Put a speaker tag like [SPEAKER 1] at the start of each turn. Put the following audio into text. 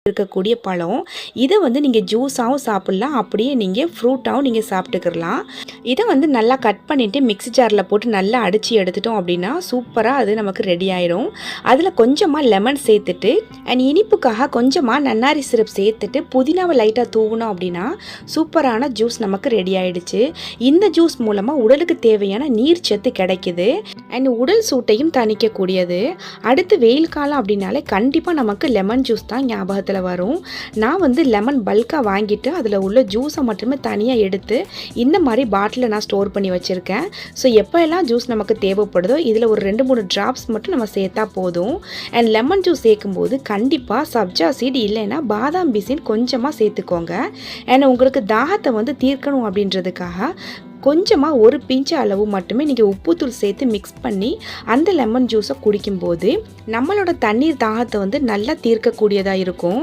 [SPEAKER 1] இருக்கக்கூடிய பழம். இதை வந்து நீங்கள் ஜூஸாகவும் சாப்பிட்லாம், அப்படியே நீங்கள் ஃப்ரூட்டாகவும் நீங்கள் சாப்பிட்டுக்கலாம். இதை வந்து நல்லா கட் பண்ணிவிட்டு மிக்ஸி ஜாரில் போட்டு நல்லா அடித்து எடுத்துட்டோம் அப்படின்னா சூப்பராக அது நமக்கு ரெடி ஆயிடும். அதில் கொஞ்சமாக லெமன் சேர்த்துட்டு அண்ட் இனிப்புக்காக கொஞ்சமாக நன்னாரி சிரப் சேர்த்துட்டு புதினாவை லைட்டாக தூவினோம் அப்படின்னா சூப்பரான ஜூஸ் நமக்கு ரெடி ஆயிடுச்சு. இந்த ஜூஸ் மூலமாக உடலுக்கு தேவையான நீர் சத்து கிடைக்குது அண்ட் உடல் சூட்டையும் தணிக்கக்கூடியது. அடுத்து வெயில் காலம் அப்படின்னாலே கண்டிப்பாக நமக்கு லெமன் ஜூஸ் தான் ஞாபகத்தில் வரும். நான் வந்து லெமன் பல்காக வாங்கிட்டு அதில் உள்ள ஜூஸை மட்டுமே தனியாக எடுத்து இந்த மாதிரி பாட்டிலில் நான் ஸ்டோர் பண்ணி வச்சுருக்கேன். ஸோ எப்போ எல்லாம் ஜூஸ் நமக்கு தேவைப்படுதோ இதில் ஒரு 2-3 ட்ராப்ஸ் மட்டும் நம்ம சேர்த்தா போதும். அண்ட் லெமன் ஜூஸ் சேர்க்கும்போது கண்டிப்பாக சப்ஜா சீட் இல்லைன்னா பாதாம் பிசின் கொஞ்சமாக சேர்த்துக்கோங்க. அண்ட் உங்களுக்கு தாகத்தை வந்து தீர்க்கணும் அப்படின்றதுக்காக கொஞ்சமாக ஒரு பிஞ்சு அளவு மட்டுமே நீங்கள் உப்புத்தூள் சேர்த்து மிக்ஸ் பண்ணி அந்த லெமன் ஜூஸை குடிக்கும்போது நம்மளோட தண்ணீர் தாகத்தை வந்து நல்லா தீர்க்கக்கூடியதாக இருக்கும்.